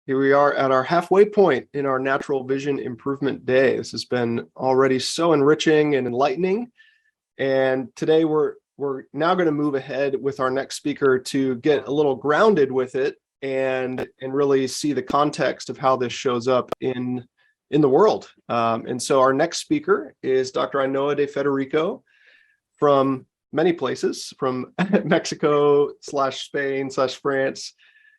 Here we are at our halfway point in our Natural Vision Improvement Day. This has been already so enriching and enlightening. And today we're now going to move ahead with our next speaker to get a little grounded with it and really see the context of how this shows up in the world. And so our next speaker is Dr. Ainhoa de Federico from many places, from Mexico / Spain / France,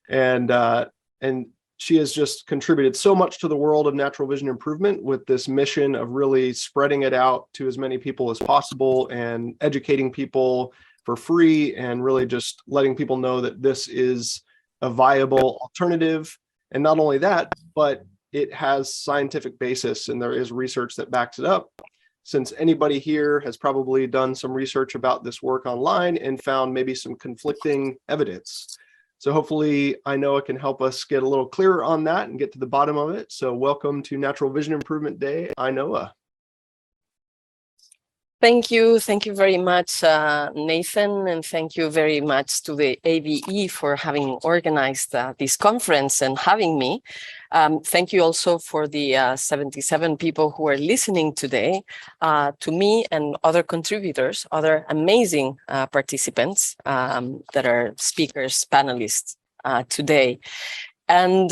and she has just contributed so much to the world of natural vision improvement with this mission of really spreading it out to as many people as possible and educating people for free and really just letting people know that this is a viable alternative. And not only that, but it has scientific basis and there is research that backs it up. Since anybody here has probably done some research about this work online and found maybe some conflicting evidence. So hopefully Ainhoa can help us get a little clearer on that and get to the bottom of it. So welcome to Natural Vision Improvement Day, Ainhoa. Thank you. Thank you very much, Nathan, and thank you very much to the AVE for having organized this conference and having me. Thank you also for the 77 people who are listening today to me and other contributors, other amazing participants that are speakers, panelists today. And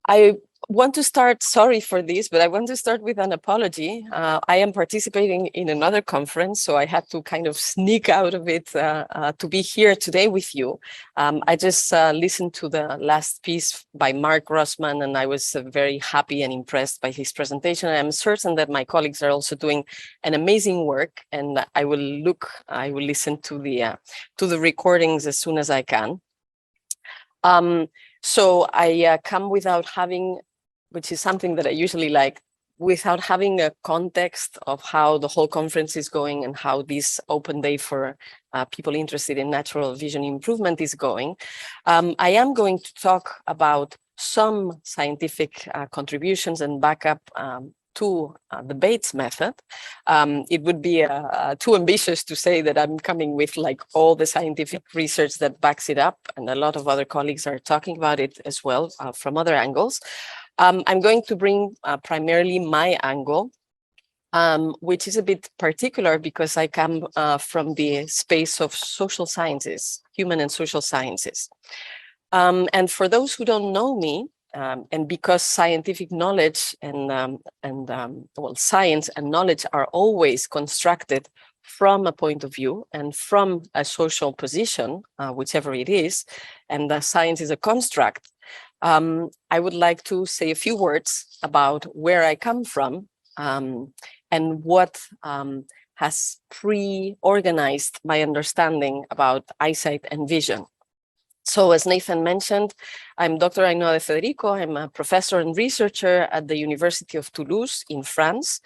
I want to start, sorry for this, but I want to start with an apology. I am participating in another conference, so I had to kind of sneak out of it to be here today with you. I just listened to the last piece by Mark Grossman, and I was very happy and impressed by his presentation. I'm certain that my colleagues are also doing an amazing work, and I will listen to the recordings as soon as I can. So I come without having, which is something that I usually like, without having a context of how the whole conference is going and how this open day for people interested in natural vision improvement is going. I am going to talk about some scientific contributions and backup to the Bates method. It would be too ambitious to say that I'm coming with like all the scientific research that backs it up, and a lot of other colleagues are talking about it as well from other angles. I'm going to bring primarily my angle, which is a bit particular because I come from the space of social sciences, human and social sciences. And for those who don't know me, and because scientific knowledge and science and knowledge are always constructed from a point of view and from a social position, whichever it is, and the science is a construct, I would like to say a few words about where I come from and what has pre-organized my understanding about eyesight and vision. So as Nathan mentioned, I'm Dr. Ainhoa de Federico. I'm a professor and researcher at the University of Toulouse in France.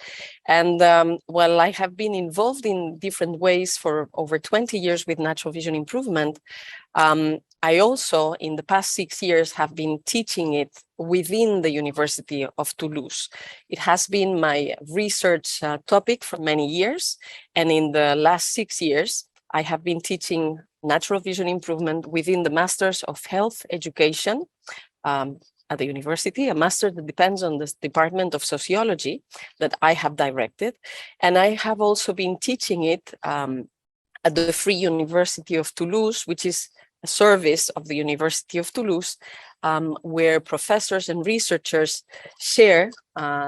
And while I have been involved in different ways for over 20 years with natural vision improvement, I also, in the past 6 years, have been teaching it within the University of Toulouse. It has been my research topic for many years. And in the last 6 years, I have been teaching natural vision improvement within the Masters of Health Education at the university, a master that depends on the Department of Sociology that I have directed. And I have also been teaching it at the Free University of Toulouse, which is a service of the University of Toulouse, where professors and researchers share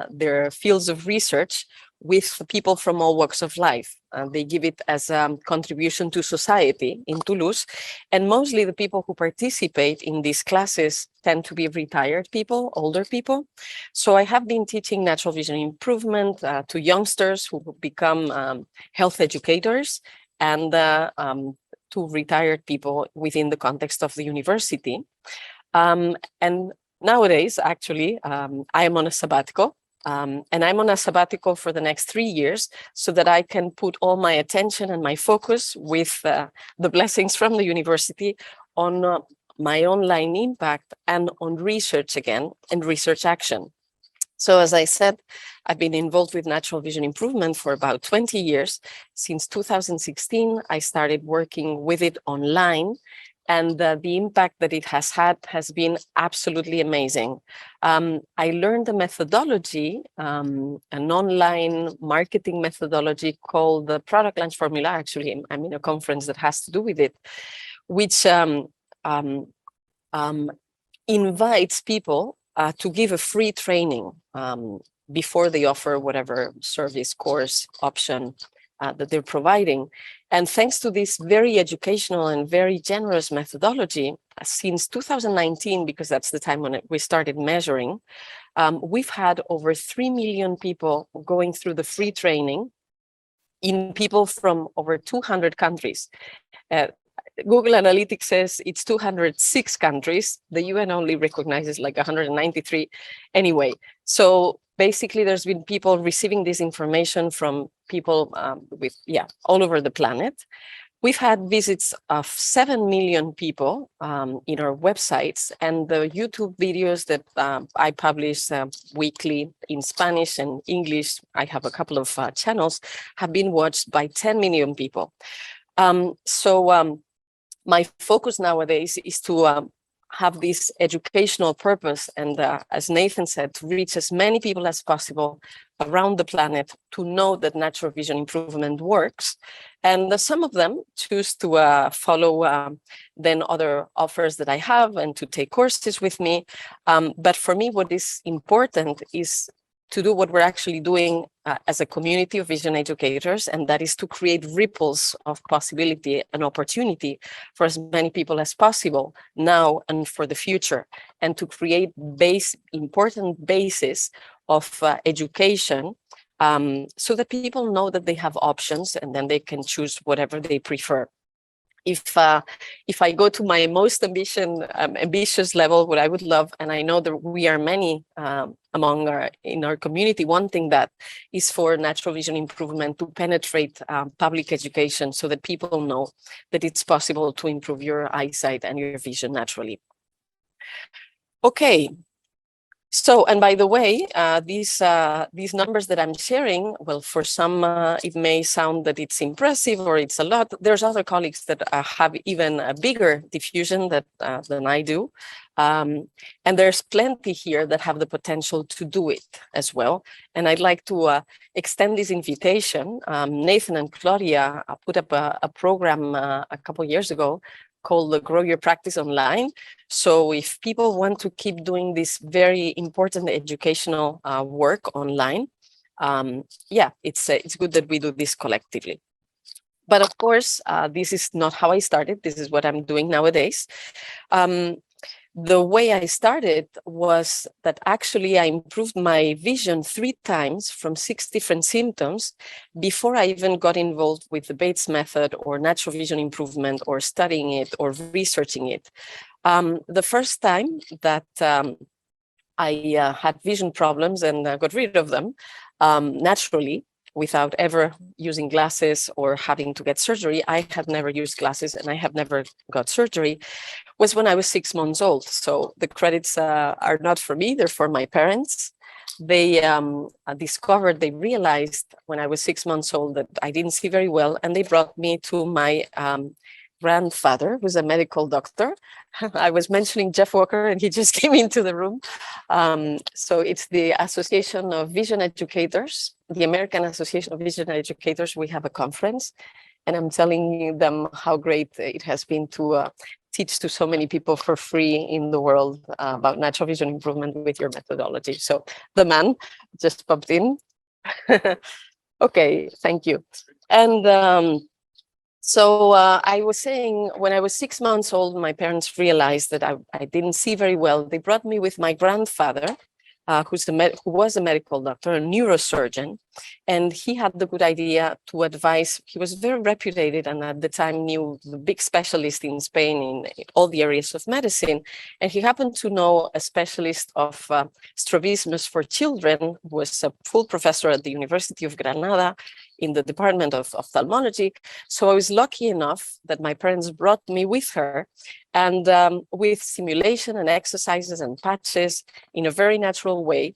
their fields of research with people from all walks of life. They give it as a contribution to society in Toulouse. And mostly the people who participate in these classes tend to be retired people, older people. So I have been teaching natural vision improvement to youngsters who become health educators and to retired people within the context of the university. And nowadays, actually, I am on a sabbatical. And I'm on a sabbatical for the next 3 years so that I can put all my attention and my focus with the blessings from the university on my online impact and on research again and research action. So as I said, I've been involved with natural vision improvement for about 20 years. Since 2016, I started working with it online. And the impact that it has had has been absolutely amazing. I learned a methodology, an online marketing methodology called the product launch formula. Actually, I'm in a conference that has to do with it, which invites people to give a free training before they offer whatever service, course, option that they're providing. And thanks to this very educational and very generous methodology, since 2019, because that's the time when we started measuring, we've had over 3 million people going through the free training in people from over 200 countries. Google Analytics says it's 206 countries. The UN only recognizes like 193 anyway. So basically, there's been people receiving this information from people all over the planet. We've had visits of 7 million people in our websites, and the YouTube videos that I publish weekly in Spanish and English, I have a couple of channels, have been watched by 10 million people. My focus nowadays is to have this educational purpose and, as Nathan said, to reach as many people as possible around the planet to know that natural vision improvement works. And some of them choose to follow then other offers that I have and to take courses with me. But for me, what is important is to do what we're actually doing as a community of vision educators, and that is to create ripples of possibility and opportunity for as many people as possible now and for the future, and to create important basis of education so that people know that they have options and then they can choose whatever they prefer. If I go to my most ambitious level, what I would love, and I know that we are many in our community wanting that, is for natural vision improvement to penetrate public education so that people know that it's possible to improve your eyesight and your vision naturally. Okay. So, and by the way, these numbers that I'm sharing, well, for some, it may sound that it's impressive or it's a lot. There's other colleagues that have even a bigger diffusion than I do. And there's plenty here that have the potential to do it as well. And I'd like to extend this invitation. Nathan and Claudia put up a program a couple of years ago called the Grow Your Practice Online. So if people want to keep doing this very important educational work online, it's good that we do this collectively. But of course, this is not how I started. This is what I'm doing nowadays. The way I started was that actually I improved my vision 3 times from 6 different symptoms before I even got involved with the Bates method or natural vision improvement or studying it or researching it. The first time that I had vision problems and got rid of them naturally, without ever using glasses or having to get surgery. I had never used glasses and I have never got surgery, was when I was 6 months old. So the credits are not for me, they're for my parents. They they realized when I was 6 months old that I didn't see very well, and they brought me to my grandfather, who's a medical doctor. I was mentioning Jeff Walker and he just came into the room. So it's the Association of Vision Educators, the American Association of Vision Educators. We have a conference and I'm telling them how great it has been to teach to so many people for free in the world about natural vision improvement with your methodology. So the man just popped in. Okay, thank you. And so I was saying, when I was 6 months old, my parents realized that I didn't see very well. They brought me with my grandfather, who was a medical doctor, a neurosurgeon, and he had the good idea to advise. He was very reputed and at the time knew the big specialist in Spain in all the areas of medicine. And he happened to know a specialist of strabismus for children, who was a full professor at the University of Granada in the Department of Ophthalmology. So I was lucky enough that my parents brought me with her, and with simulation and exercises and patches in a very natural way.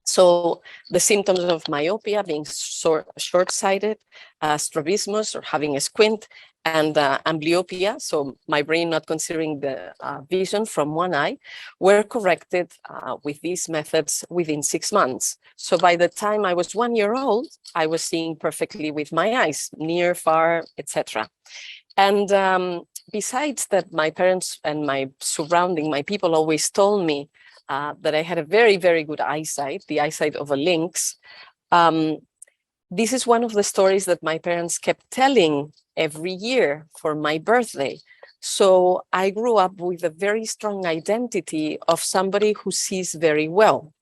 So the symptoms of myopia, being short-sighted, strabismus or having a squint, and ambyopia, so my brain not considering the vision from one eye, were corrected with these methods within 6 months. So by the time I was 1 year old, I was seeing perfectly with my eyes, near, far, etc. And besides that, my parents and my surrounding, my people always told me that I had a very, very good eyesight, the eyesight of a lynx. This is one of the stories that my parents kept telling every year for my birthday. So I grew up with a very strong identity of somebody who sees very well.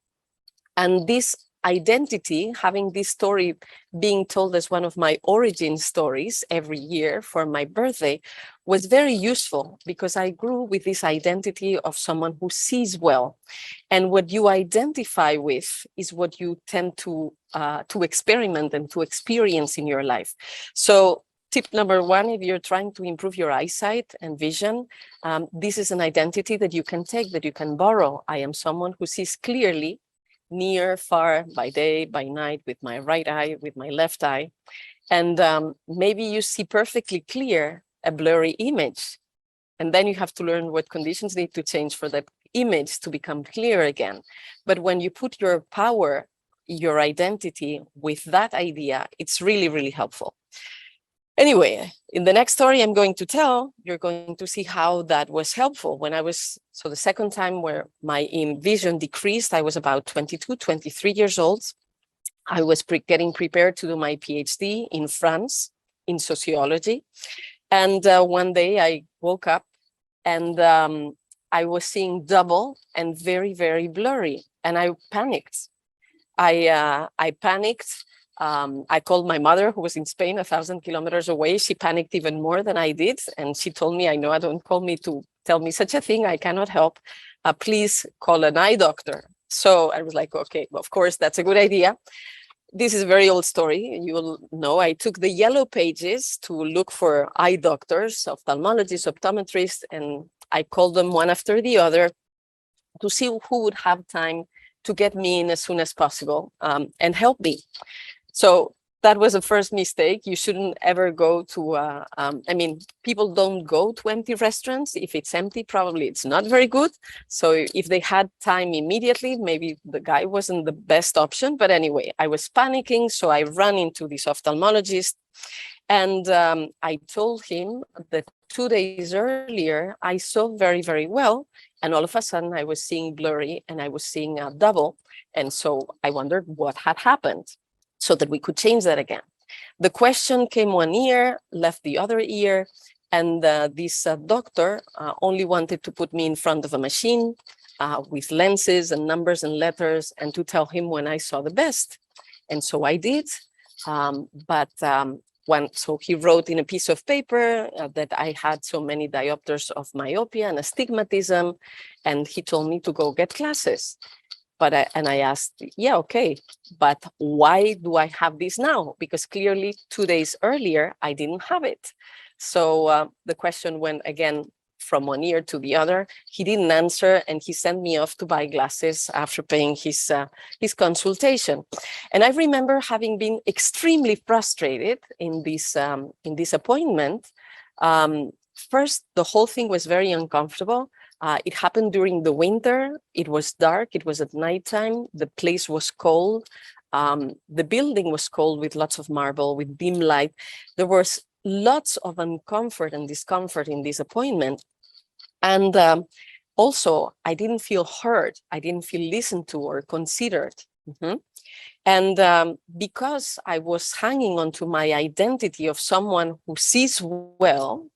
And this identity, having this story being told as one of my origin stories every year for my birthday, was very useful because I grew with this identity of someone who sees well. And what you identify with is what you tend to experiment and to experience in your life. So tip number one, if you're trying to improve your eyesight and vision, this is an identity that you can take, that you can borrow. I am someone who sees clearly, near, far, by day, by night, with my right eye, with my left eye. And maybe you see perfectly clear a blurry image. And then you have to learn what conditions need to change for that image to become clear again. But when you put your power, your identity with that idea, it's really, really helpful. Anyway, in the next story I'm going to tell, you're going to see how that was helpful. When I was, so the second time where my vision decreased, I was about 22, 23 years old. I was getting prepared to do my PhD in France in sociology. And one day I woke up and I was seeing double and very, very blurry. And I panicked. I panicked. I called my mother, who was in Spain, 1,000 kilometers away. She panicked even more than I did. And she told me, Ainhoa, don't call me to tell me such a thing. I cannot help. Please call an eye doctor. So I was like, okay, well, of course, that's a good idea. This is a very old story. You will know I took the yellow pages to look for eye doctors, ophthalmologists, optometrists, and I called them one after the other to see who would have time to get me in as soon as possible and help me. So that was the first mistake. You shouldn't ever go to, I mean, people don't go to empty restaurants. If it's empty, probably it's not very good. So if they had time immediately, maybe the guy wasn't the best option. But anyway, I was panicking. So I ran into this ophthalmologist and I told him that 2 days earlier, I saw very, very well. And all of a sudden I was seeing blurry and I was seeing a double. And so I wondered what had happened, so that we could change that again. The question came one ear, left the other ear, and this doctor only wanted to put me in front of a machine with lenses and numbers and letters and to tell him when I saw the best. And so I did, so he wrote in a piece of paper that I had so many diopters of myopia and astigmatism, and he told me to go get glasses. But I asked, yeah, okay, but why do I have this now? Because clearly 2 days earlier, I didn't have it. So the question went again from one ear to the other. He didn't answer, and he sent me off to buy glasses after paying his consultation. And I remember having been extremely frustrated in this appointment. First, the whole thing was very uncomfortable. It happened during the winter. It was dark. It was at nighttime. The place was cold. The building was cold with lots of marble, with dim light. There was lots of uncomfort and discomfort in this appointment. And also, I didn't feel heard. I didn't feel listened to or considered. And because I was hanging on to my identity of someone who sees well,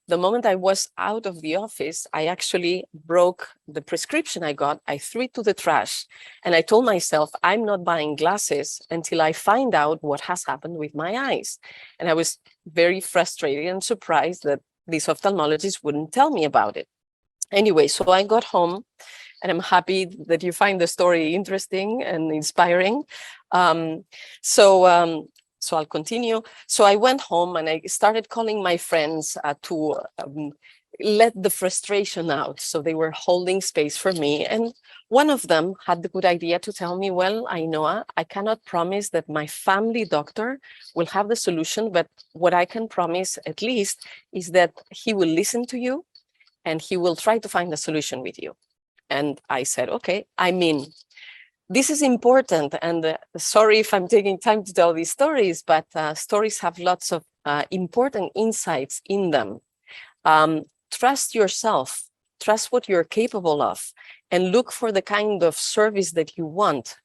the moment I was out of the office, I actually broke the prescription I got. I threw it to the trash. And I told myself, I'm not buying glasses until I find out what has happened with my eyes. And I was very frustrated and surprised that this ophthalmologist wouldn't tell me about it. Anyway, so I got home, and I'm happy that you find the story interesting and inspiring. So I'll continue. So I went home and I started calling my friends to let the frustration out. So they were holding space for me. And one of them had the good idea to tell me, well, Ainhoa, I cannot promise that my family doctor will have the solution, but what I can promise at least is that he will listen to you and he will try to find a solution with you. And I said, okay, this is important. And sorry if I'm taking time to tell these stories, but stories have lots of important insights in them. Trust yourself, trust what you're capable of, and look for the kind of service that you want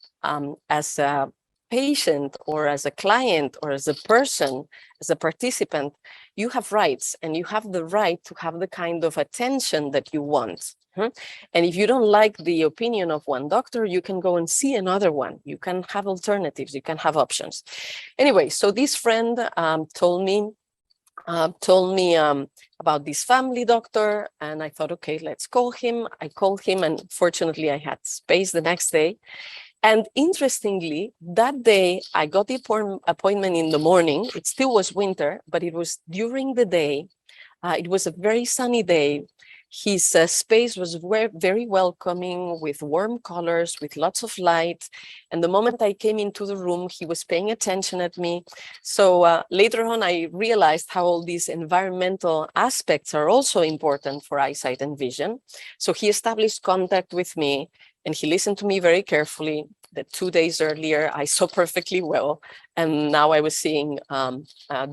as a patient or as a client or as a person, as a participant. You have rights, and you have the right to have the kind of attention that you want. And if you don't like the opinion of one doctor, you can go and see another one. You can have alternatives, you can have options. Anyway, so this friend told me about this family doctor, and I thought, okay, let's call him. I called him, and fortunately I had space the next day. And interestingly, that day I got the appointment in the morning. It still was winter, but it was during the day. It was a very sunny day. His space was very welcoming, with warm colors, with lots of light. And the moment I came into the room, he was paying attention at me. So later on, I realized how all these environmental aspects are also important for eyesight and vision. So he established contact with me, and he listened to me very carefully. That 2 days earlier, I saw perfectly well, and now I was seeing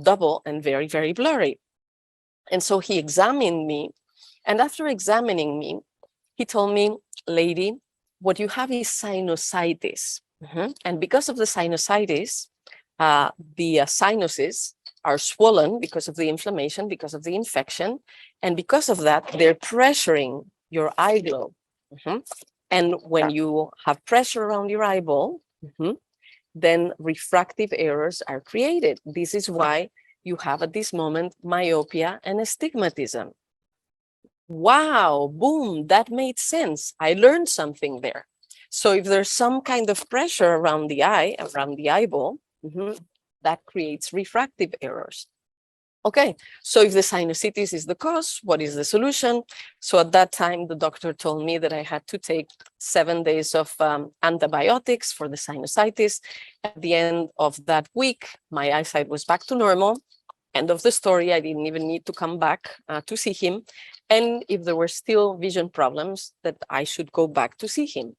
double and very, very blurry. And so he examined me. And after examining me, he told me, lady, what you have is sinusitis. And because of the sinusitis, the sinuses are swollen because of the inflammation, because of the infection. And because of that, they're pressuring your eyeball. And when you have pressure around your eyeball, then refractive errors are created. This is why you have at this moment myopia and astigmatism. Wow, boom, that made sense. I learned something there. So if there's some kind of pressure around the eye, around the eyeball, that creates refractive errors. Okay, so if the sinusitis is the cause, what is the solution? So at that time, the doctor told me that I had to take 7 days of antibiotics for the sinusitis. At the end of that week, my eyesight was back to normal. End of the story. I didn't even need to come back to see him. And if there were still vision problems, that I should go back to see him.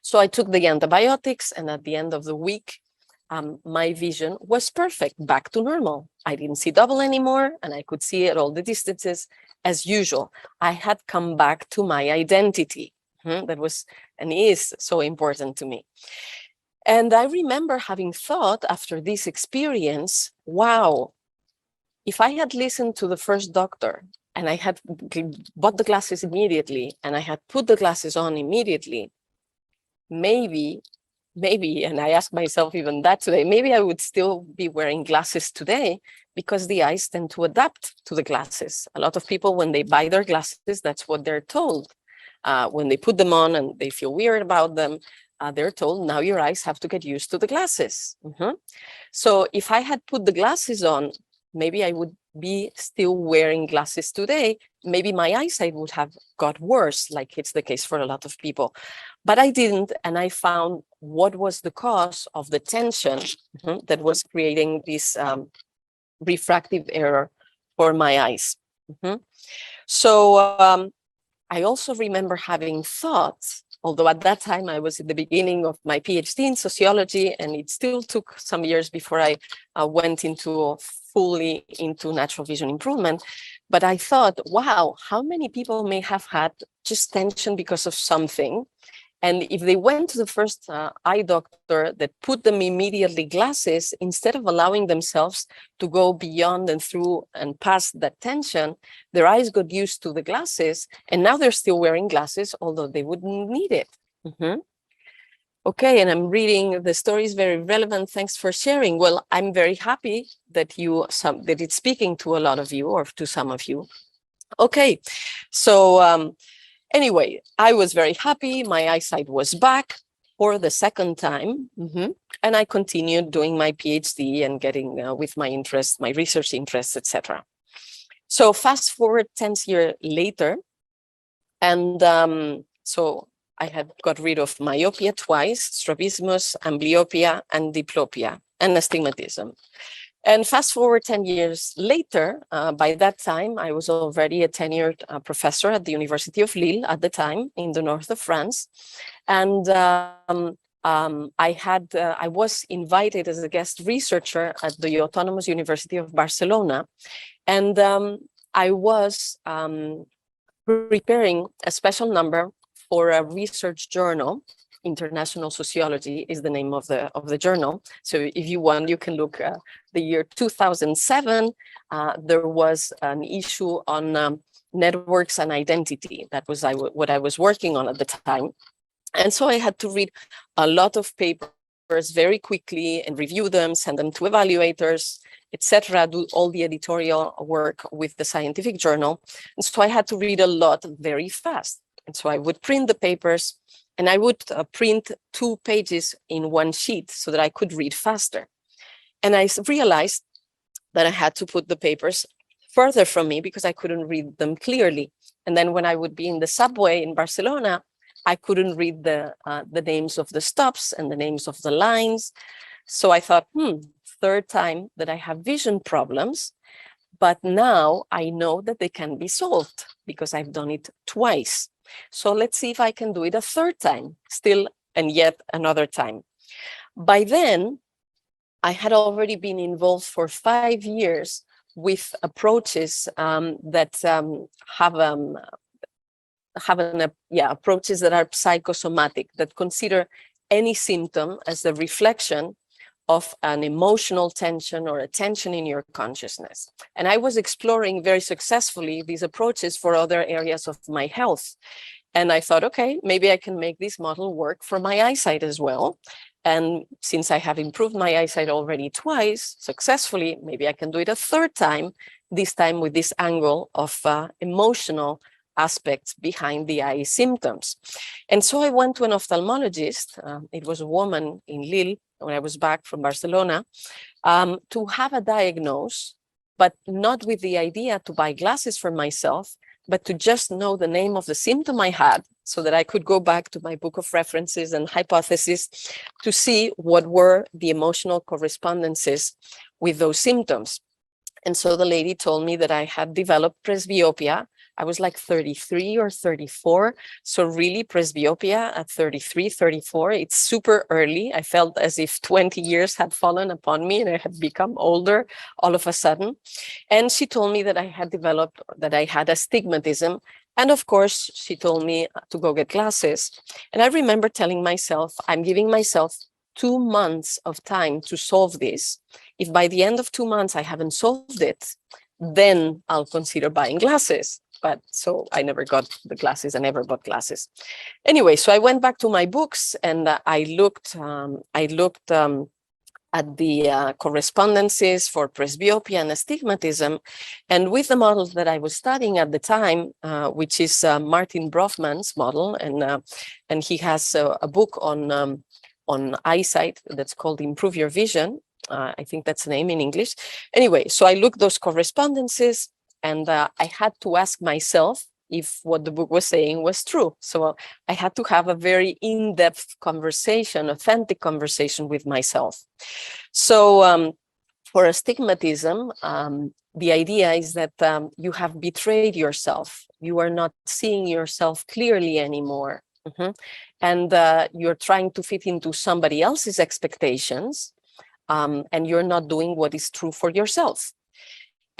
So I took the antibiotics, and at the end of the week, my vision was perfect, back to normal. I didn't see double anymore, and I could see at all the distances as usual. I had come back to my identity. That was and is so important to me. And I remember having thought after this experience, wow, if I had listened to the first doctor and I had bought the glasses immediately and I had put the glasses on immediately, maybe, and I ask myself even that today, maybe I would still be wearing glasses today, because the eyes tend to adapt to the glasses. A lot of people, when they buy their glasses, that's what they're told. When they put them on and they feel weird about them, they're told, now your eyes have to get used to the glasses. So if I had put the glasses on, maybe I would be still wearing glasses today. Maybe my eyesight would have got worse, like it's the case for a lot of people. But I didn't, and I found what was the cause of the tension that was creating this refractive error for my eyes. So I also remember having thoughts, although at that time I was at the beginning of my PhD in sociology, and it still took some years before I went fully into natural vision improvement. But I thought, wow, how many people may have had just tension because of something? And if they went to the first eye doctor that put them immediately glasses, instead of allowing themselves to go beyond and through and past that tension, their eyes got used to the glasses, and now they're still wearing glasses, although they wouldn't need it. Okay, and I'm reading, the story is very relevant. Thanks for sharing. Well, I'm very happy that that it's speaking to a lot of you, or to some of you. Okay, so anyway, I was very happy. My eyesight was back for the second time. And I continued doing my PhD and getting with my interests, my research interests, etc. So fast forward 10 years later, and so I had got rid of myopia twice, strabismus, ambyopia, and diplopia, and astigmatism. And fast forward 10 years later, by that time, I was already a tenured professor at the University of Lille at the time in the north of France. And I was invited as a guest researcher at the Autonomous University of Barcelona. And I was preparing a special number for a research journal. International Sociology is the name of the journal. So if you want, you can look the year 2007. There was an issue on networks and identity. That was what I was working on at the time. And so I had to read a lot of papers very quickly and review them, send them to evaluators, etc., do all the editorial work with the scientific journal. And so I had to read a lot very fast. And so I would print the papers, and I would print 2 pages in one sheet so that I could read faster. And I realized that I had to put the papers further from me because I couldn't read them clearly. And then when I would be in the subway in Barcelona, I couldn't read the names of the stops and the names of the lines. So I thought, third time that I have vision problems, but now I know that they can be solved because I've done it twice. So let's see if I can do it a third time, still and yet another time. By then, I had already been involved for 5 years with approaches that approaches that are psychosomatic, that consider any symptom as the reflection of an emotional tension or a tension in your consciousness. And I was exploring very successfully these approaches for other areas of my health. And I thought, okay, maybe I can make this model work for my eyesight as well. And since I have improved my eyesight already twice successfully, maybe I can do it a third time, this time with this angle of emotional aspects behind the eye symptoms. And so I went to an ophthalmologist. It was a woman in Lille when I was back from Barcelona, to have a diagnosis, but not with the idea to buy glasses for myself, but to just know the name of the symptom I had so that I could go back to my book of references and hypotheses to see what were the emotional correspondences with those symptoms. And so the lady told me that I had developed presbyopia. I was like 33 or 34. So really presbyopia at 33, 34, it's super early. I felt as if 20 years had fallen upon me and I had become older all of a sudden. And she told me that I had developed, that I had astigmatism. And of course, she told me to go get glasses. And I remember telling myself, I'm giving myself 2 months of time to solve this. If by the end of 2 months I haven't solved it, then I'll consider buying glasses. But so I never got the glasses. I never bought glasses. Anyway, so I went back to my books and I looked at the correspondences for presbyopia and astigmatism. And with the models that I was studying at the time, which is Martin Brofman's model, and he has a book on eyesight that's called Improve Your Vision. I think that's the name in English. Anyway, so I looked those correspondences and I had to ask myself if what the book was saying was true. So I had to have a very in-depth conversation, authentic conversation with myself. So for astigmatism, the idea is that you have betrayed yourself. You are not seeing yourself clearly anymore. And you're trying to fit into somebody else's expectations, and you're not doing what is true for yourself.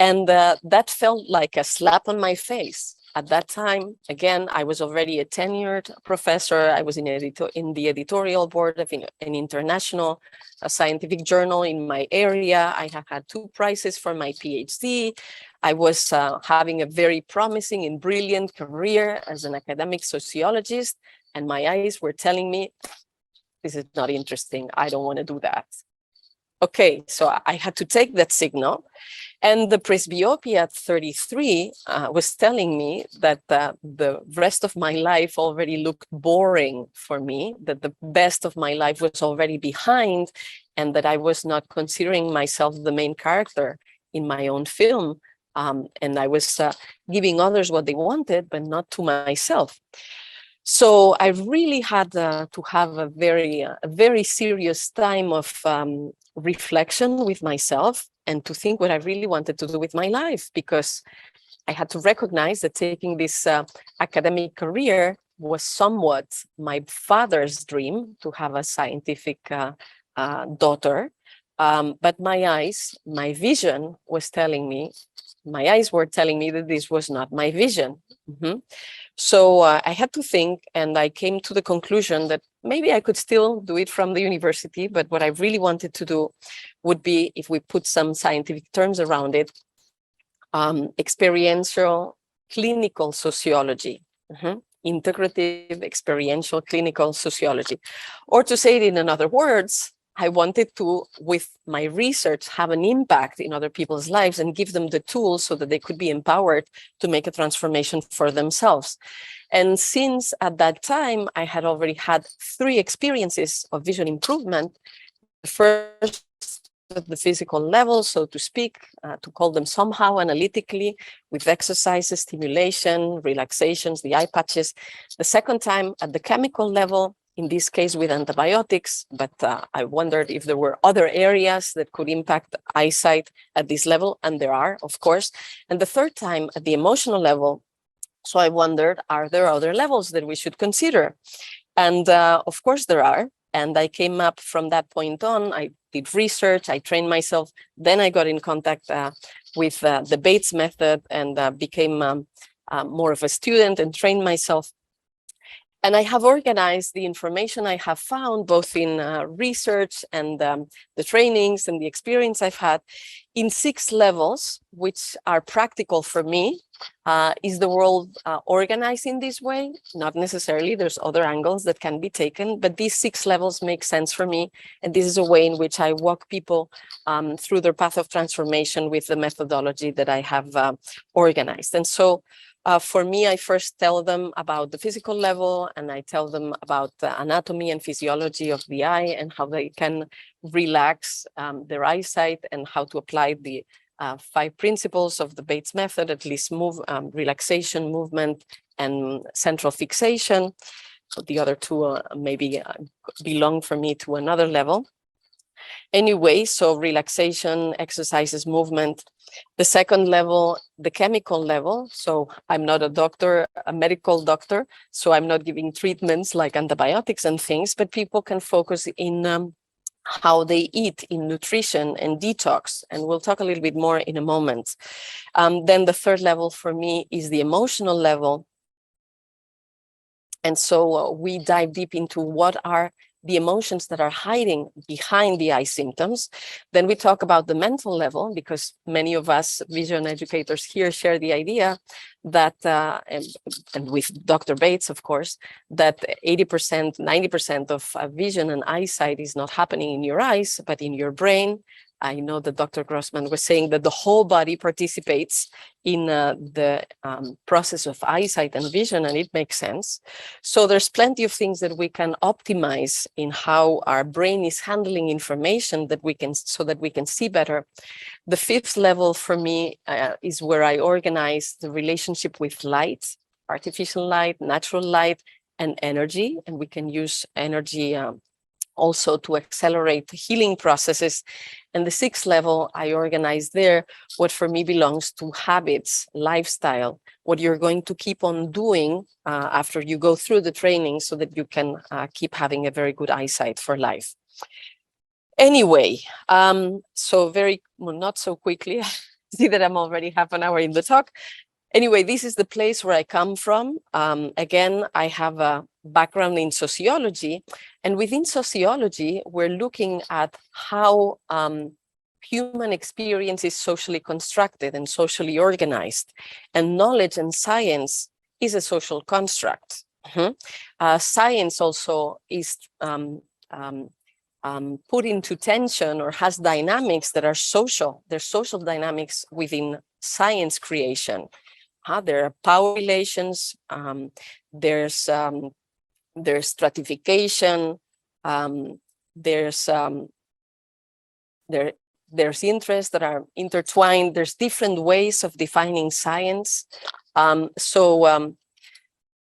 And that felt like a slap on my face. At that time, again, I was already a tenured professor. I was in the editorial board of an international scientific journal in my area. I have had 2 prizes for my PhD. I was having a very promising and brilliant career as an academic sociologist. And my eyes were telling me, this is not interesting. I don't want to do that. Okay, so I had to take that signal. And the presbyopia at 33 was telling me that the rest of my life already looked boring for me, that the best of my life was already behind, and that I was not considering myself the main character in my own film, And I was giving others what they wanted, but not to myself. So I really had to have a very serious time of reflection with myself and to think what I really wanted to do with my life, because I had to recognize that taking this academic career was somewhat my father's dream, to have a scientific daughter. But my vision was telling me, my eyes were telling me that this was not my vision. So I had to think, and I came to the conclusion that maybe I could still do it from the university, but what I really wanted to do would be, if we put some scientific terms around it, experiential clinical sociology. Integrative experiential clinical sociology. Or to say it in other words, I wanted to, with my research, have an impact in other people's lives and give them the tools so that they could be empowered to make a transformation for themselves. And since at that time, I had already had 3 experiences of vision improvement, the first at the physical level, so to speak, to call them somehow analytically, with exercises, stimulation, relaxations, the eye patches. The second time at the chemical level, in this case with antibiotics, but I wondered if there were other areas that could impact eyesight at this level, and there are, of course. And the third time at the emotional level, so I wondered, are there other levels that we should consider? And of course there are. And I came up from that point on. I did research, I trained myself. Then I got in contact with the Bates method and became more of a student and trained myself. And I have organized the information I have found, both in research and the trainings and the experience I've had, in 6 levels, which are practical for me. Is the world organized in this way? Not necessarily. There's other angles that can be taken, but these 6 levels make sense for me. And this is a way in which I walk people through their path of transformation with the methodology that I have organized. And so for me, I first tell them about the physical level, and I tell them about the anatomy and physiology of the eye and how they can relax their eyesight, and how to apply the 5 principles of the Bates method, at least relaxation, movement, and central fixation. So the other 2 maybe belong for me to another level. Anyway, so relaxation, exercises, movement. The second level, the chemical level. So I'm not a doctor, a medical doctor, so I'm not giving treatments like antibiotics and things, but people can focus in how they eat, in nutrition and detox. And we'll talk a little bit more in a moment. Then the third level for me is the emotional level. And so we dive deep into what are the emotions that are hiding behind the eye symptoms. Then we talk about the mental level, because many of us vision educators here share the idea that, and with Dr. Bates, of course, that 80%, 90% of vision and eyesight is not happening in your eyes, but in your brain. I know that Dr. Grossman was saying that the whole body participates in the process of eyesight and vision, and it makes sense. So there's plenty of things that we can optimize in how our brain is handling information that we can, so that we can see better. The 5th level for me is where I organize the relationship with light, artificial light, natural light, and energy, and we can use energy also to accelerate healing processes. And the 6th level, I organize there what for me belongs to habits, lifestyle, what you're going to keep on doing after you go through the training, so that you can keep having a very good eyesight for life. Anyway, so not so quickly, see that I'm already half an hour in the talk. Anyway, this is the place where I come from. Again, I have a background in sociology, and within sociology, we're looking at how human experience is socially constructed and socially organized, and knowledge and science is a social construct. Science also is put into tension, or has dynamics that are social. There's social dynamics within science creation. There are power relations, there's stratification, there's there's interests that are intertwined. There's different ways of defining science.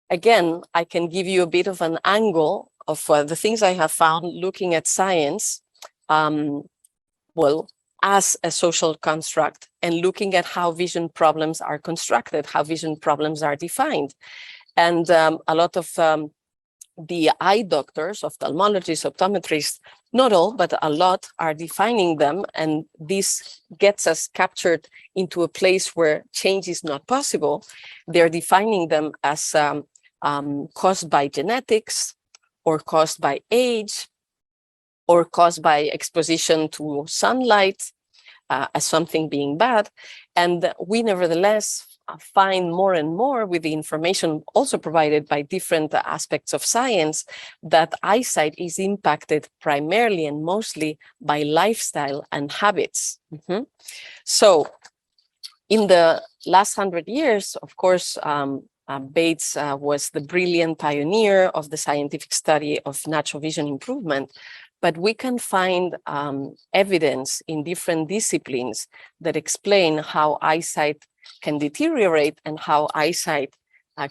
Again, I can give you a bit of an angle of the things I have found looking at science, well, as a social construct, and looking at how vision problems are constructed, how vision problems are defined. And a lot of the eye doctors, ophthalmologists, optometrists, not all, but a lot are defining them. And this gets us captured into a place where change is not possible. They're defining them as caused by genetics, or caused by age, or caused by exposition to sunlight, as something being bad. And we nevertheless find more and more, with the information also provided by different aspects of science, that eyesight is impacted primarily and mostly by lifestyle and habits. So in the last 100 years, of course, Bates was the brilliant pioneer of the scientific study of natural vision improvement, but we can find evidence in different disciplines that explain how eyesight can deteriorate and how eyesight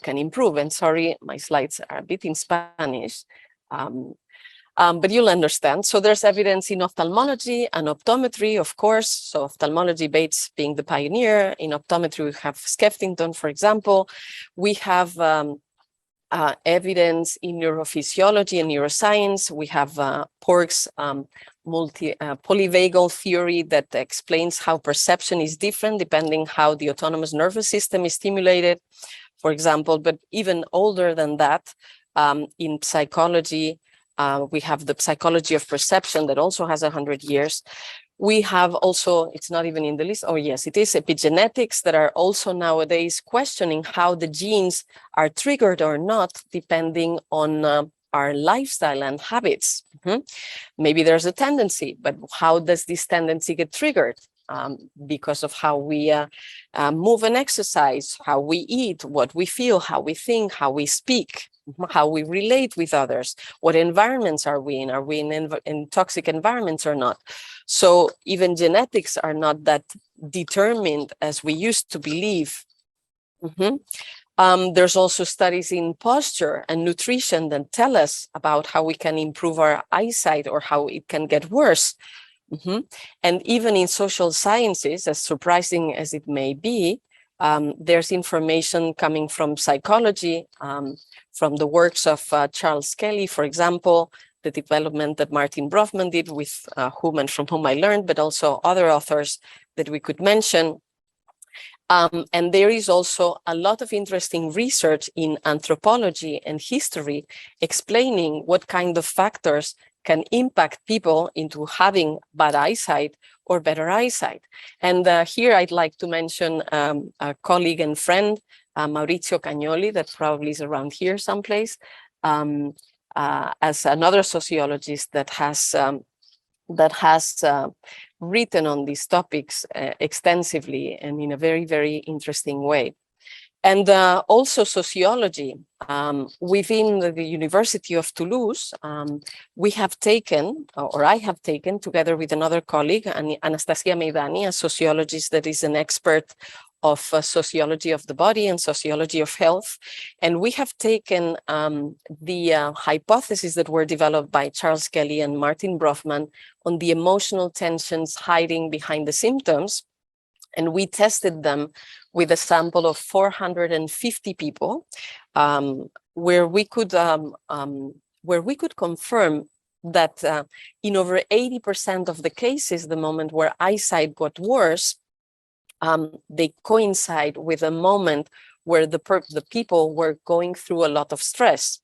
can improve. And sorry, my slides are a bit in Spanish, but you'll understand. So there's evidence in ophthalmology and optometry, of course. So ophthalmology, Bates being the pioneer. In optometry, we have Skeffington, for example. We have evidence in neurophysiology and neuroscience. We have Pork's polyvagal theory that explains how perception is different depending how the autonomous nervous system is stimulated, for example. But even older than that, in psychology, we have the psychology of perception that also has 100 years. We have also, it's not even in the list, oh yes, it is epigenetics that are also nowadays questioning how the genes are triggered or not, depending on our lifestyle and habits. Maybe there's a tendency, but how does this tendency get triggered? Because of how we move and exercise, how we eat, what we feel, how we think, how we speak, how we relate with others, what environments are we in? Are we in toxic environments or not? So even genetics are not that determined as we used to believe. There's also studies in posture and nutrition that tell us about how we can improve our eyesight or how it can get worse. And even in social sciences, as surprising as it may be, there's information coming from psychology, from the works of Charles Kelly, for example, the development that Martin Brofman did, with whom and from whom I learned, but also other authors that we could mention. And there is also a lot of interesting research in anthropology and history explaining what kind of factors can impact people into having bad eyesight or better eyesight. And here I'd like to mention a colleague and friend, Maurizio Cagnoli, that probably is around here someplace, as another sociologist that has written on these topics extensively and in a very, very interesting way. And also sociology. Within the University of Toulouse, we have taken, or I have taken, together with another colleague, Anastasia Meidani, a sociologist that is an expert of sociology of the body and sociology of health. And we have taken the hypotheses that were developed by Charles Kelly and Martin Brofman on the emotional tensions hiding behind the symptoms. And we tested them with a sample of 450 people, where we could confirm that in over 80% of the cases, the moment where eyesight got worse, they coincide with a moment where the people were going through a lot of stress,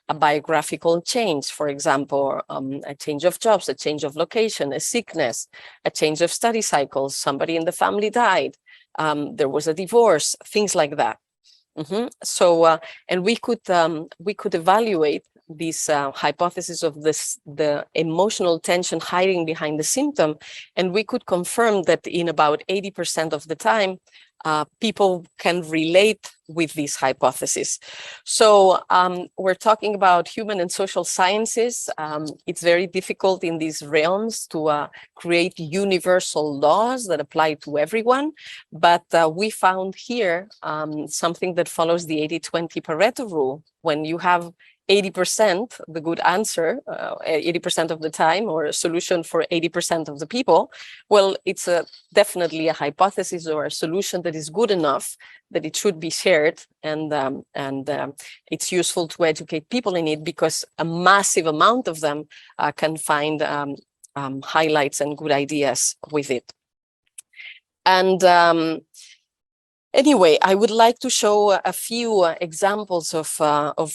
a biographical change, for example, a change of jobs, a change of location, a sickness, a change of study cycles, somebody in the family died, there was a divorce, things like that. So, and we could evaluate this hypothesis of the emotional tension hiding behind the symptom, and we could confirm that in about 80% of the time, people can relate with this hypothesis. So we're talking about human and social sciences. It's very difficult in these realms to create universal laws that apply to everyone, but we found here something that follows the 80-20 Pareto rule. When you have 80%, the good answer, 80% of the time, or a solution for 80% of the people, well, it's definitely a hypothesis or a solution that is good enough that it should be shared, and it's useful to educate people in it, because a massive amount of them can find highlights and good ideas with it. And anyway, I would like to show a few examples of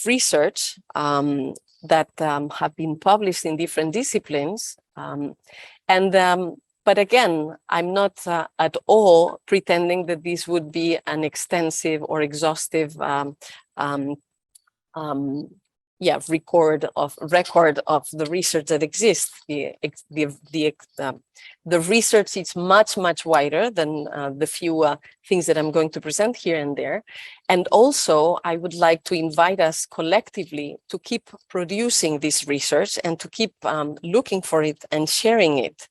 research that have been published in different disciplines. But again, I'm not at all pretending that this would be an extensive or exhaustive record of the research that exists. The research is much wider than the few things that I'm going to present here and there. And also, I would like to invite us collectively to keep producing this research and to keep looking for it and sharing it.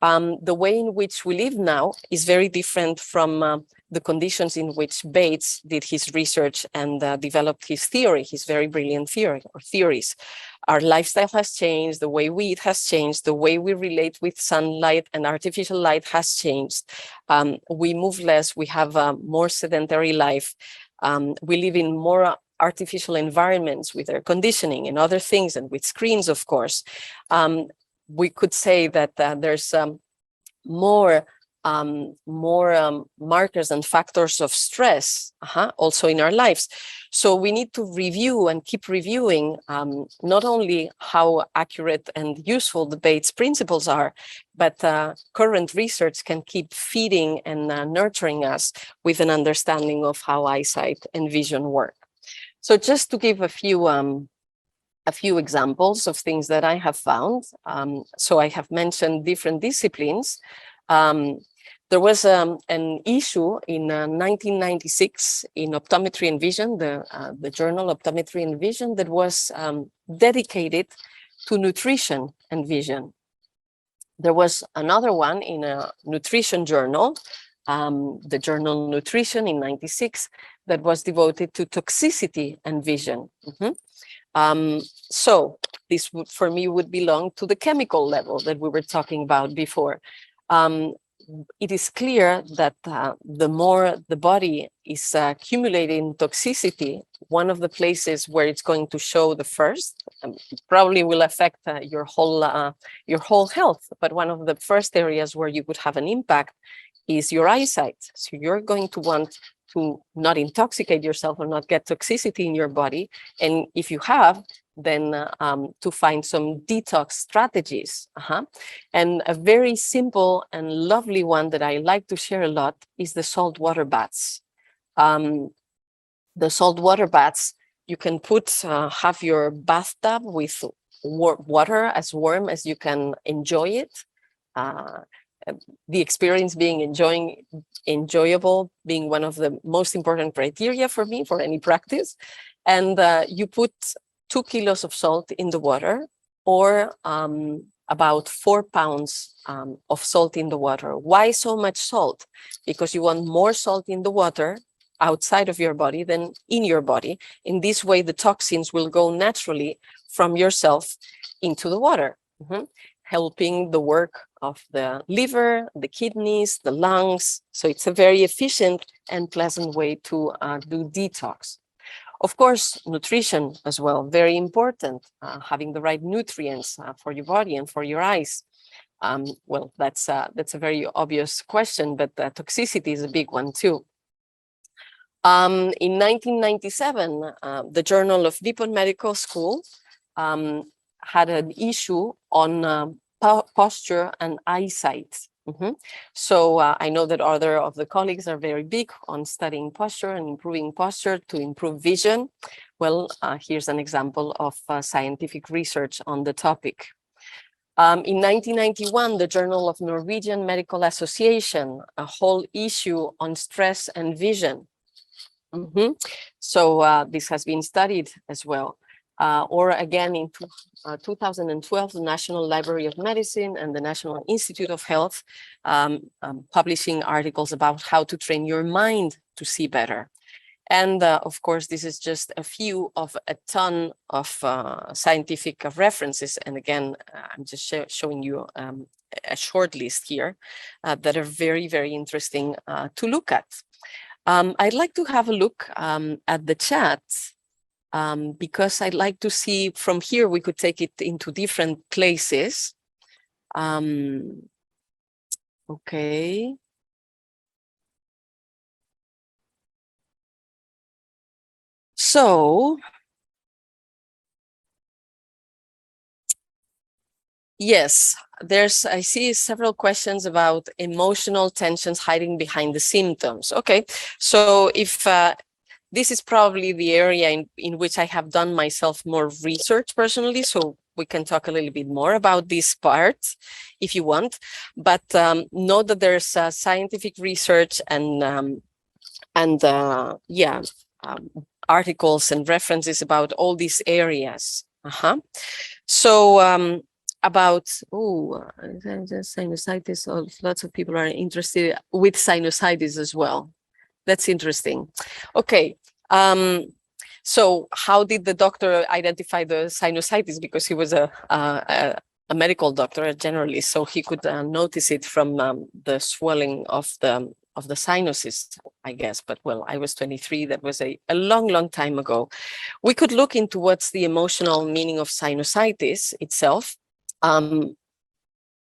The way in which we live now is very different from the conditions in which Bates did his research and developed his theory, his very brilliant theory or theories. Our lifestyle has changed, the way we eat has changed, the way we relate with sunlight and artificial light has changed. We move less, we have a more sedentary life. We live in more artificial environments with air conditioning and other things, and with screens, of course. We could say that there's more markers and factors of stress also in our lives. So we need to review and keep reviewing not only how accurate and useful the Bates principles are, but current research can keep feeding and nurturing us with an understanding of how eyesight and vision work. So just to give a few examples of things that I have found. So I have mentioned different disciplines. There was an issue in 1996 in Optometry and Vision, the journal Optometry and Vision, that was dedicated to nutrition and vision. There was another one in a nutrition journal, the journal Nutrition in 96, that was devoted to toxicity and vision. So this would, for me, would belong to the chemical level that we were talking about before. It is clear that the more the body is accumulating toxicity, one of the places where it's going to show the first, probably will affect your whole health, but one of the first areas where you would have an impact is your eyesight. So you're going to want to not intoxicate yourself or not get toxicity in your body. And if you have, then to find some detox strategies. And a very simple and lovely one that I like to share a lot is the salt water baths. The salt water baths, you can have your bathtub with water as warm as you can enjoy it. The experience being enjoyable being one of the most important criteria for me for any practice. And you put 2 kilos of salt in the water, or about 4 pounds of salt in the water. Why so much salt? Because you want more salt in the water outside of your body than in your body. In this way, the toxins will go naturally from yourself into the water, helping the work of the liver, the kidneys, the lungs. So it's a very efficient and pleasant way to do detox. Of course, nutrition as well, very important, having the right nutrients for your body and for your eyes. Well, that's a very obvious question, but toxicity is a big one too. In 1997, the Journal of Nippon Medical School had an issue on posture and eyesight. So I know that other of the colleagues are very big on studying posture and improving posture to improve vision. here's an example of scientific research on the topic. In 1991, the Journal of Norwegian Medical Association, a whole issue on stress and vision. So this has been studied as well. Or again, in 2012, the National Library of Medicine and the National Institute of Health publishing articles about how to train your mind to see better. And of course, this is just a few of a ton of scientific references. And again, I'm just showing you a short list here that are very, very interesting to look at. I'd like to have a look at the chat because I'd like to see from here, we could take it into different places. Okay. So, yes, I see several questions about emotional tensions hiding behind the symptoms. Okay, so if this is probably the area in which I have done myself more research personally, so we can talk a little bit more about this part if you want, but know that there's scientific research and articles and references about all these areas. So about sinusitis, lots of people are interested with sinusitis as well. That's interesting. Okay. So how did the doctor identify the sinusitis? Because he was a medical doctor, a generalist, so he could notice it from the swelling of the sinuses, I guess. But well, I was 23. That was a long, long time ago. We could look into what's the emotional meaning of sinusitis itself.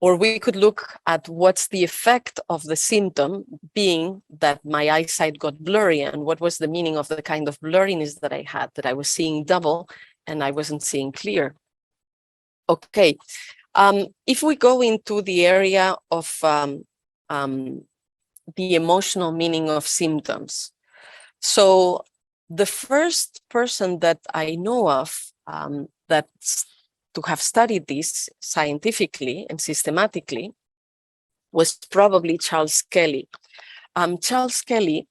Or we could look at what's the effect of the symptom, being that my eyesight got blurry, and what was the meaning of the kind of blurriness that I had, that I was seeing double and I wasn't seeing clear. Okay, if we go into the area of the emotional meaning of symptoms. So the first person that I know of that's to have studied this scientifically and systematically was probably Charles Kelly. Charles Kelly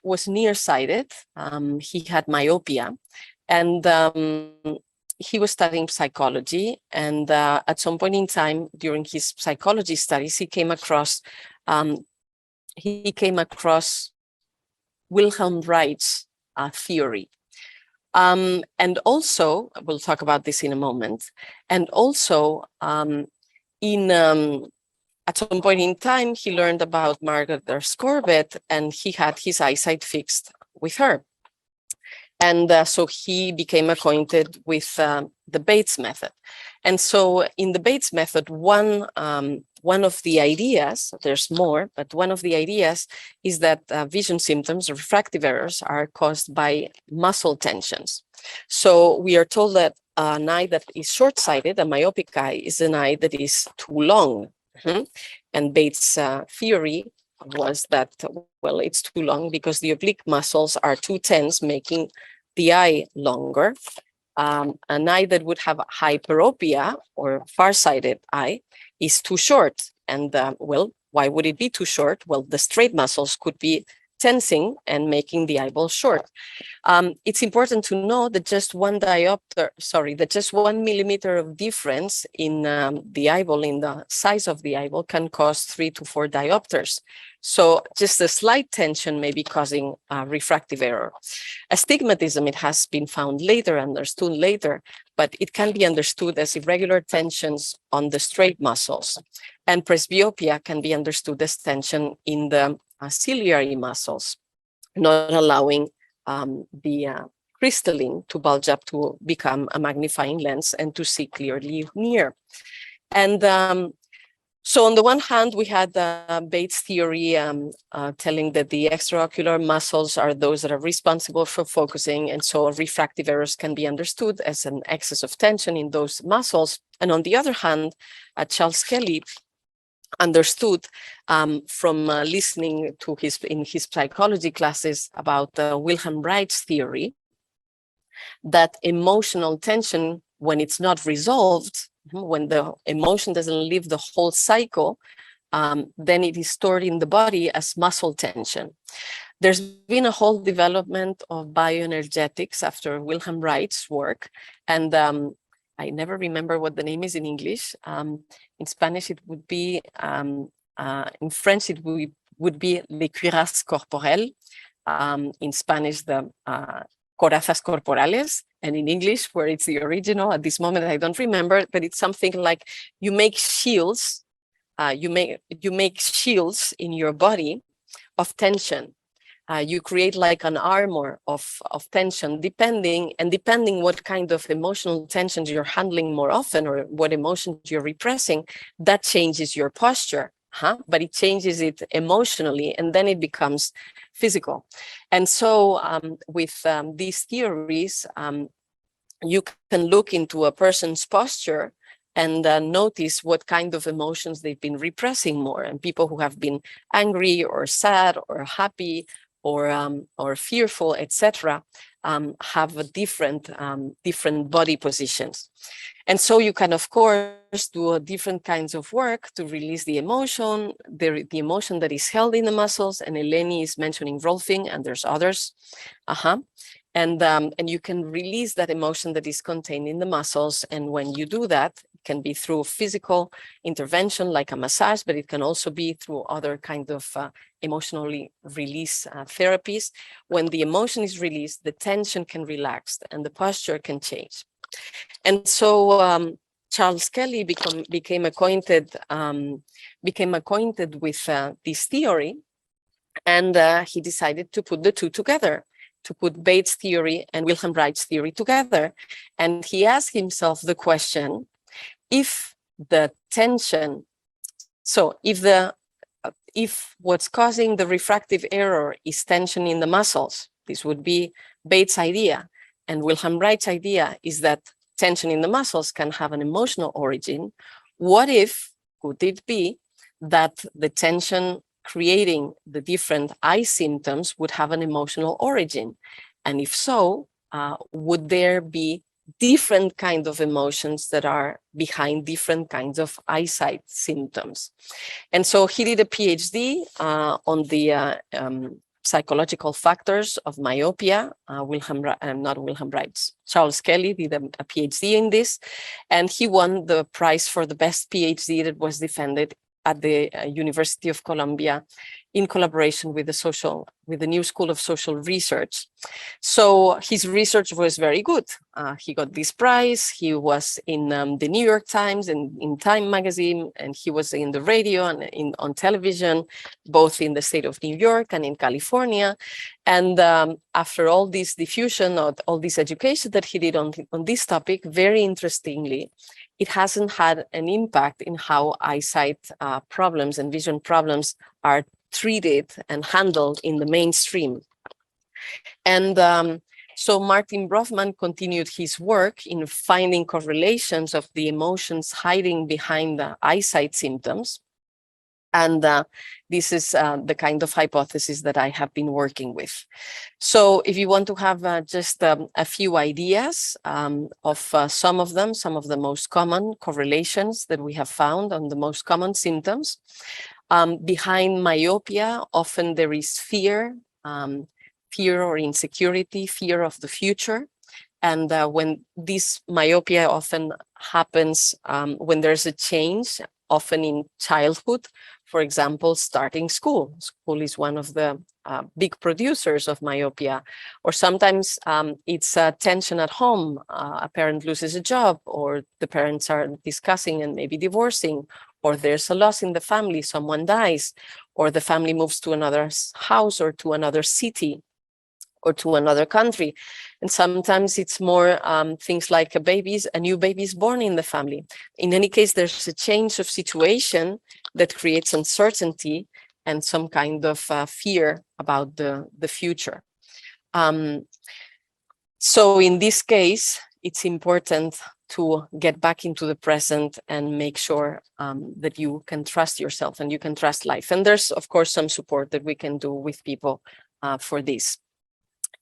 was nearsighted. He had myopia, and he was studying psychology. And at some point in time during his psychology studies, he came across Wilhelm Reich's theory. And also, we'll talk about this in a moment, and also at some point in time, he learned about Margaret Corbett, and he had his eyesight fixed with her. And so he became acquainted with the Bates method. And so in the Bates method, one of the ideas, there's more, but one of the ideas is that vision symptoms, refractive errors, are caused by muscle tensions. So we are told that an eye that is short-sighted, a myopic eye, is an eye that is too long. And Bates' theory was that, well, it's too long because the oblique muscles are too tense, making the eye longer. An eye that would have hyperopia or farsighted eye is too short. And well, why would it be too short? Well, the straight muscles could be tensing and making the eyeball short. It's important to know that just 1 millimeter of difference in the eyeball, in the size of the eyeball, can cause 3 to 4 diopters. So just a slight tension may be causing refractive error. Astigmatism, it has been found later, understood later, but it can be understood as irregular tensions on the straight muscles. And presbyopia can be understood as tension in the ciliary muscles, not allowing the crystalline to bulge up to become a magnifying lens and to see clearly near. And so on the one hand, we had Bates' theory telling that the extraocular muscles are those that are responsible for focusing, and so refractive errors can be understood as an excess of tension in those muscles. And on the other hand, Charles Kelly understood from listening to in his psychology classes about Wilhelm Reit's theory, that emotional tension, when it's not resolved, when the emotion doesn't leave the whole cycle, then it is stored in the body as muscle tension. There's been a whole development of bioenergetics after Wilhelm Reit's work, and I never remember what the name is in English. In Spanish, it would be, in French, it would be les cuirassas corporelles. In Spanish, the corazas corporales, and in English, where it's the original, at this moment, I don't remember, but it's something like you make shields, you make shields in your body of tension. You create like an armor of tension, depending what kind of emotional tensions you're handling more often, or what emotions you're repressing, that changes your posture. But it changes it emotionally, and then it becomes physical. And so with these theories, you can look into a person's posture and notice what kind of emotions they've been repressing more. And people who have been angry or sad or happy or fearful, etc., have a different body positions. And so you can, of course, do different kinds of work to release the emotion, the emotion that is held in the muscles. And Eleni is mentioning Rolfing, and there's others. And you can release that emotion that is contained in the muscles. And when you do that, it can be through physical intervention like a massage, but it can also be through other kind of emotionally release therapies. When the emotion is released, the tension can relax and the posture can change. And so Charles Kelly became acquainted with this theory, and he decided to put the two together, to put Bates' theory and Wilhelm Reit's theory together. And he asked himself the question, if the tension, so if what's causing the refractive error is tension in the muscles, this would be Bates' idea. And Wilhelm Reit's idea is that tension in the muscles can have an emotional origin. What if, could it be that the tension creating the different eye symptoms would have an emotional origin? And if so, would there be different kinds of emotions that are behind different kinds of eyesight symptoms? And so he did a PhD on the psychological factors of myopia. Not Wilhelm Reitz, Charles Kelly did a PhD in this, and he won the prize for the best PhD that was defended at the University of Columbia in collaboration with the New School of Social Research. So his research was very good. He got this prize. He was in the New York Times and in Time magazine, and he was in the radio and on television, both in the state of New York and in California. And after all this diffusion, or all this education that he did on this topic, very interestingly, it hasn't had an impact in how eyesight problems and vision problems are treated and handled in the mainstream. And so Martin Brofman continued his work in finding correlations of the emotions hiding behind the eyesight symptoms. And this is the kind of hypothesis that I have been working with. So if you want to have just a few ideas of some of the most common correlations that we have found on the most common symptoms, behind myopia, often there is fear, fear or insecurity, fear of the future. And when this myopia often happens when there's a change, often in childhood, for example, starting school. School is one of the big producers of myopia. Or sometimes it's tension at home. A parent loses a job, or the parents are discussing and maybe divorcing, or there's a loss in the family, someone dies, or the family moves to another house or to another city or to another country. And sometimes it's more things like a new baby is born in the family. In any case, there's a change of situation that creates uncertainty and some kind of fear about the future. So in this case, it's important to get back into the present and make sure that you can trust yourself and you can trust life. And there's, of course, some support that we can do with people for this.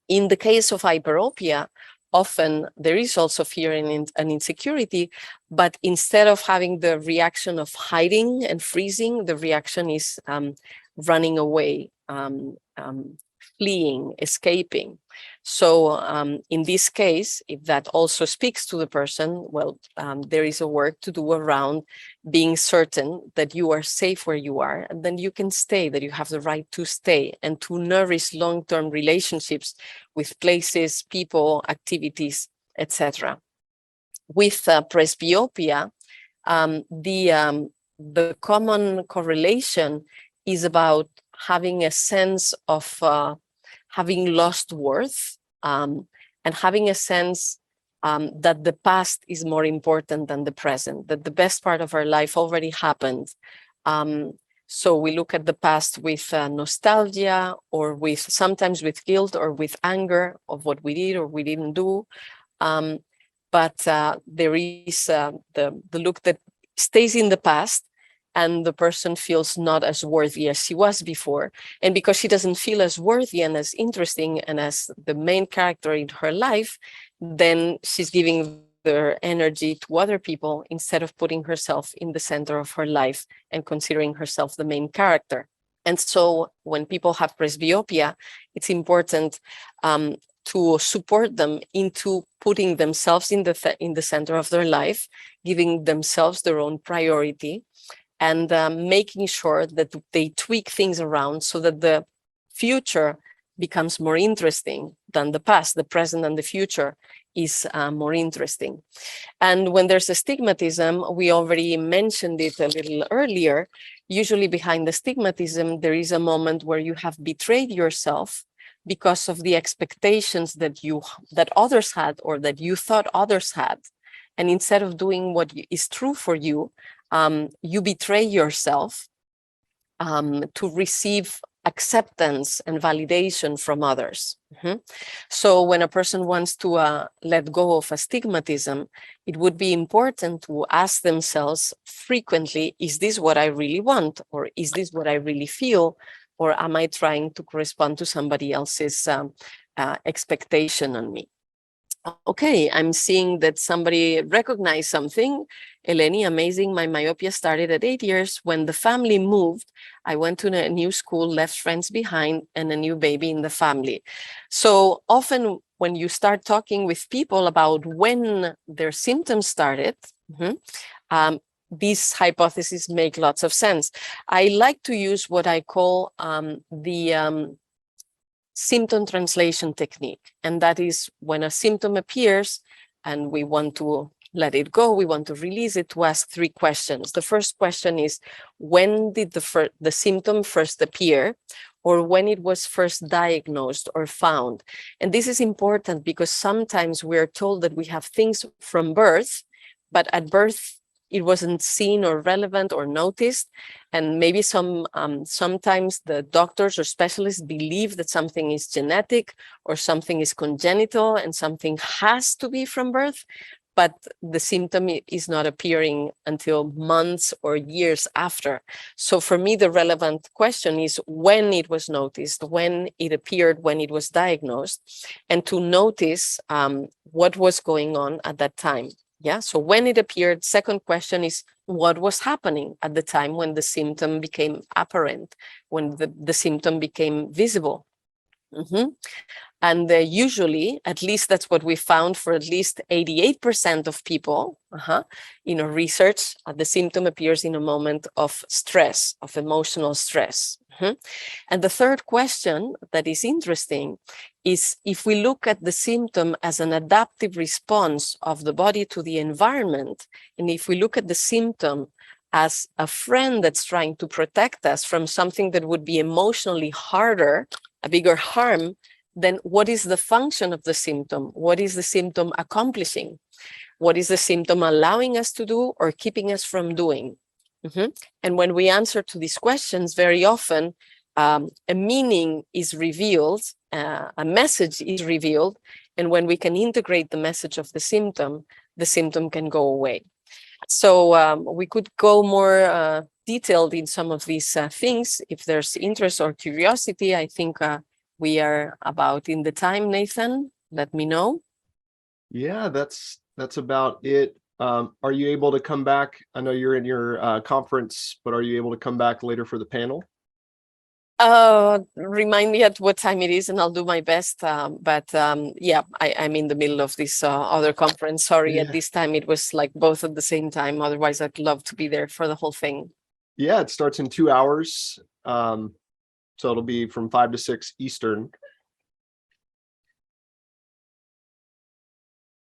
In the case of hyperopia, often there is also fear and insecurity, but instead of having the reaction of hiding and freezing, the reaction is running away, fleeing, escaping. So in this case, if that also speaks to the person, well, there is a work to do around being certain that you are safe where you are, and then you can stay, that you have the right to stay and to nourish long-term relationships with places, people, activities, etc. With presbyopia, the common correlation is about having a sense of having lost worth, and having a sense that the past is more important than the present, that the best part of our life already happened. So we look at the past with nostalgia, or with sometimes with guilt or with anger of what we did or we didn't do. But there is the look that stays in the past, and the person feels not as worthy as she was before. And because she doesn't feel as worthy and as interesting and as the main character in her life, then she's giving their energy to other people instead of putting herself in the center of her life and considering herself the main character. And so when people have presbyopia, it's important to support them into putting themselves in the center of their life, giving themselves their own priority, and making sure that they tweak things around so that the future becomes more interesting than the past. The present and the future is more interesting. And when there's astigmatism, we already mentioned it a little earlier. Usually behind astigmatism, there is a moment where you have betrayed yourself because of the expectations that others had, or that you thought others had. And instead of doing what is true for you, you betray yourself to receive acceptance and validation from others. So when a person wants to let go of astigmatism, it would be important to ask themselves frequently, is this what I really want? Or is this what I really feel? Or am I trying to correspond to somebody else's expectation on me? Okay, I'm seeing that somebody recognized something. Eleni, amazing. My myopia started at 8 years. When the family moved, I went to a new school, left friends behind, and a new baby in the family. So often when you start talking with people about when their symptoms started, these hypotheses make lots of sense. I like to use what I call the symptom translation technique. And that is when a symptom appears and we want to let it go, we want to release it, to ask 3 questions. The first question is, when did the symptom first appear, or when it was first diagnosed or found? And this is important because sometimes we're told that we have things from birth, but at birth it wasn't seen or relevant or noticed. And maybe sometimes the doctors or specialists believe that something is genetic or something is congenital and something has to be from birth, but the symptom is not appearing until months or years after. So for me, the relevant question is when it was noticed, when it appeared, when it was diagnosed, and to notice what was going on at that time. Yeah, so when it appeared, second question is what was happening at the time when the symptom became apparent, when the symptom became visible. And usually, at least that's what we found for at least 88% of people, in our research, the symptom appears in a moment of stress, of emotional stress. And the third question that is interesting is if we look at the symptom as an adaptive response of the body to the environment, and if we look at the symptom as a friend that's trying to protect us from something that would be emotionally harder, a bigger harm, then what is the function of the symptom? What is the symptom accomplishing? What is the symptom allowing us to do or keeping us from doing? And when we answer to these questions, very often a meaning is revealed, a message is revealed, And when we can integrate the message of the symptom can go away. So we could go more detailed in some of these things. If there's interest or curiosity, I think we are about in the time, Nathan. Let me know. Yeah, that's about it. Are you able to come back? I know you're in your conference, but are you able to come back later for the panel? Remind me at what time it is and I'll do my best. Yeah, I'm in the middle of this other conference. Sorry, at this time it was like both at the same time. Otherwise, I'd love to be there for the whole thing. Yeah, it starts in 2 hours. So it'll be from 5 to 6 Eastern.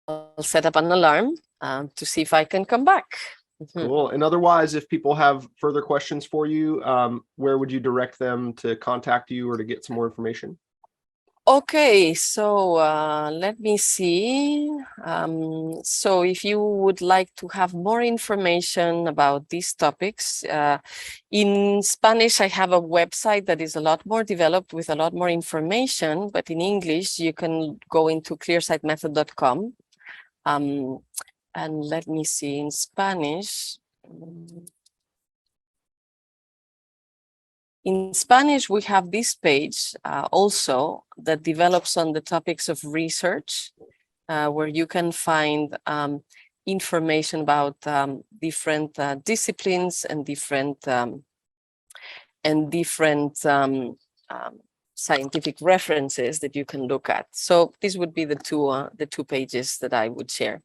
I'll set up an alarm to see if I can come back. Cool. And otherwise, if people have further questions for you, where would you direct them to contact you or to get some more information? Okay, so let me see. So if you would like to have more information about these topics, in Spanish, I have a website that is a lot more developed with a lot more information, but in English, you can go into clearsightmethod.com. And let me see, in Spanish. In Spanish, we have this page also that develops on the topics of research, where you can find information about different disciplines and different scientific references that you can look at. So this would be the two pages that I would share.